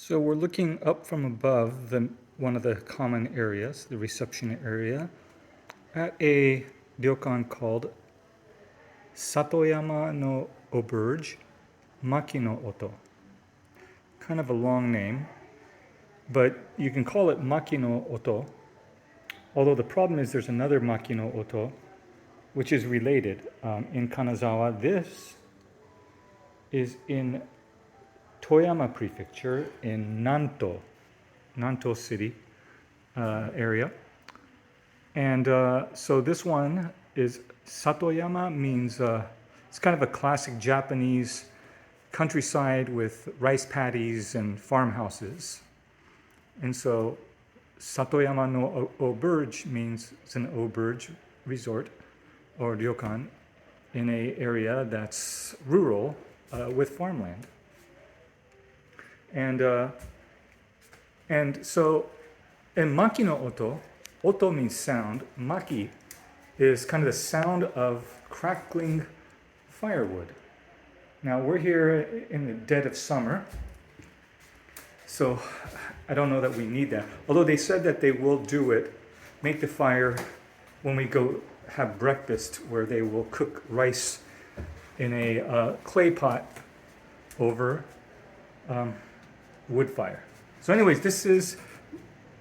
So we're looking up from above one of the common areas, the reception area, at a ryokan called Toyama no Auberge, Maki no Oto. Kind of a long name, but you can call it Maki no Oto, although the problem is there's another Maki no Oto, which is related in Kanazawa. This is in Toyama Prefecture in Nanto City area. And so this one is Satoyama, means it's kind of a classic Japanese countryside with rice paddies and farmhouses. And so Satoyama no Auberge means it's an auberge resort or ryokan in an area that's rural with farmland. And so in Maki no Oto, Oto means sound. Maki is kind of the sound of crackling firewood. Now we're here in the dead of summer, so I don't know that we need that. Although they said that they will do it, make the fire when we go have breakfast, where they will cook rice in a clay pot over wood fire. So anyways, this is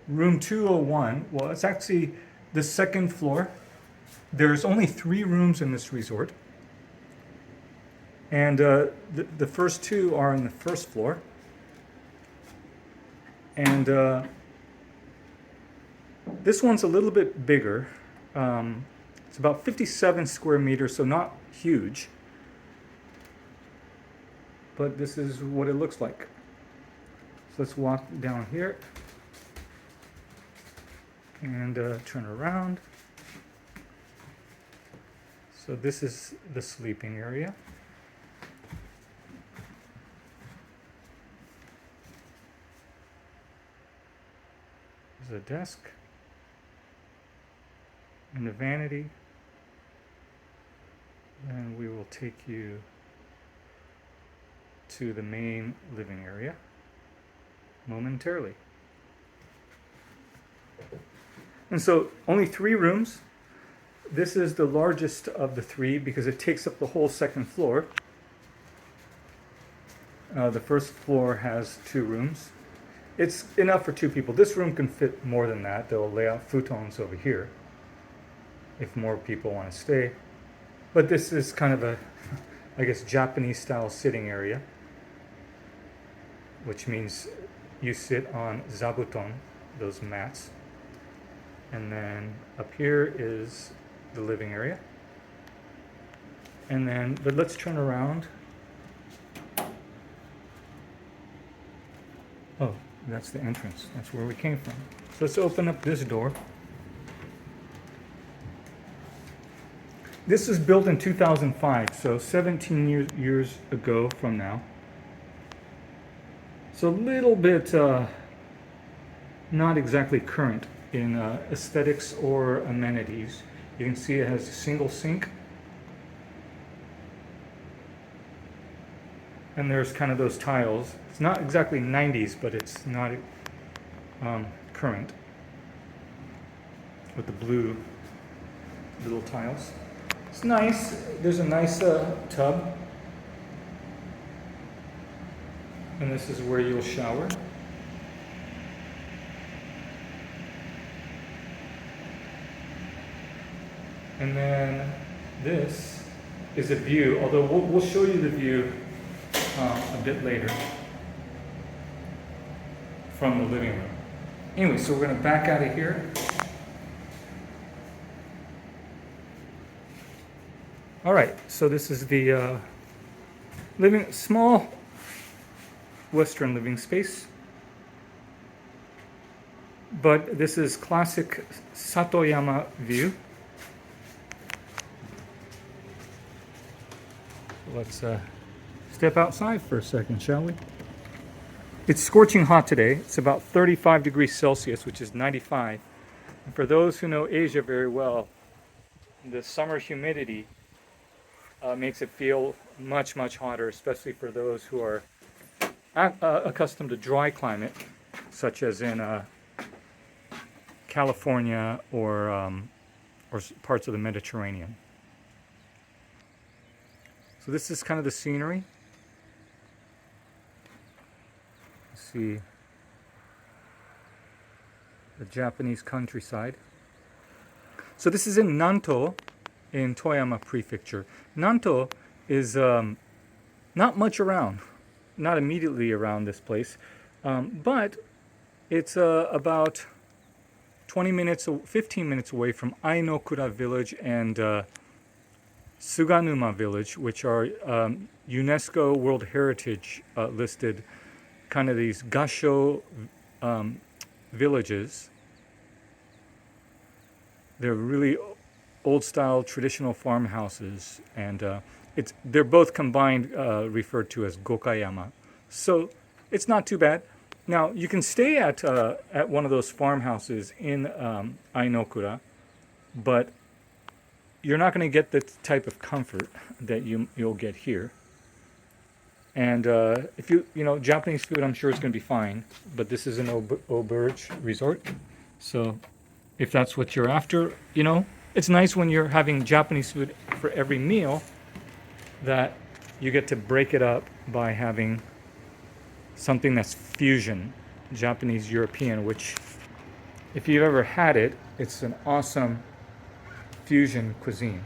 room 201. Well, it's actually the second floor. There's only 3 rooms in this resort. And the first 2 are on the first floor. And this one's a little bit bigger. It's about 57 square meters, so not huge. But this is what it looks like. So let's walk down here and turn around. So this is the sleeping area. There's a desk and a vanity. And we will take you to the main living area momentarily. And so only 3 rooms. This is the largest of the 3 because it takes up the whole second floor. The first floor has 2 rooms. It's enough for 2 people. This room can fit more than that. They'll lay out futons over here if more people want to stay. But this is kind of a, I guess, Japanese style sitting area, which means you sit on zabuton, those mats. And then up here is the living area. And then, but let's turn around. Oh, that's the entrance. That's where we came from. So let's open up this door. This was built in 2005, so 17 years ago from now. So a little bit not exactly current in aesthetics or amenities. You can see it has a single sink. And there's kind of those tiles. It's not exactly 90s, but it's not current with the blue little tiles. It's nice. There's a nice tub. And this is where you'll shower. And then this is a view, although we'll show you the view a bit later from the living room. Anyway, so we're going to back out of here. All right, so this is the small Western living space. But this is classic Satoyama view. Let's step outside for a second, shall we? It's scorching hot today. It's about 35 degrees Celsius, which is 95. And for those who know Asia very well, the summer humidity makes it feel much, much hotter, especially for those who are accustomed to dry climate, such as in California or parts of the Mediterranean. So this is kind of the scenery. See the Japanese countryside. So this is in Nanto in Toyama Prefecture. Nanto is not much around, not immediately around this place, but it's about 20 minutes, 15 minutes away from Ainokura village and Suganuma village, which are UNESCO World Heritage listed, kind of these gasho villages. They're really old-style traditional farmhouses, and they're both combined, referred to as gokayama. So it's not too bad. Now you can stay at one of those farmhouses in Ainokura, but you're not going to get the type of comfort that you'll get here. And if Japanese food, I'm sure it's going to be fine. But this is an Auberge resort, so if that's what you're after, it's nice when you're having Japanese food for every meal that you get to break it up by having something that's fusion, Japanese European, which, if you've ever had it, it's an awesome fusion cuisine.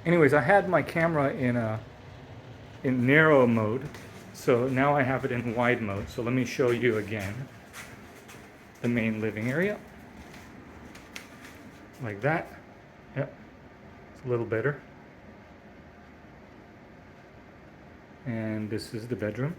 Anyways, I had my camera in narrow mode, so now I have it in wide mode. So let me show you again the main living area, like that. Yep, it's a little better. And this is the bedroom.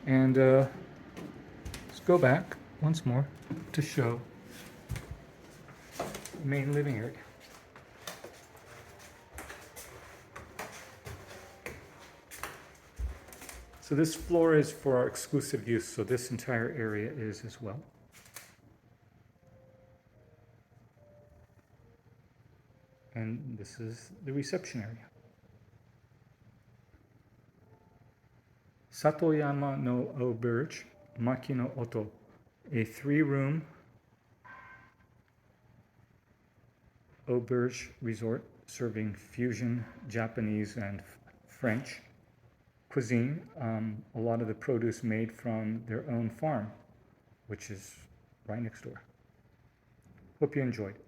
And let's go back once more to show the main living area. So this floor is for our exclusive use, so this entire area is as well. And this is the reception area. Toyama no Auberge, Maki no Oto, a 3-room Auberge resort serving fusion Japanese and French cuisine. A lot of the produce made from their own farm, which is right next door. Hope you enjoyed it.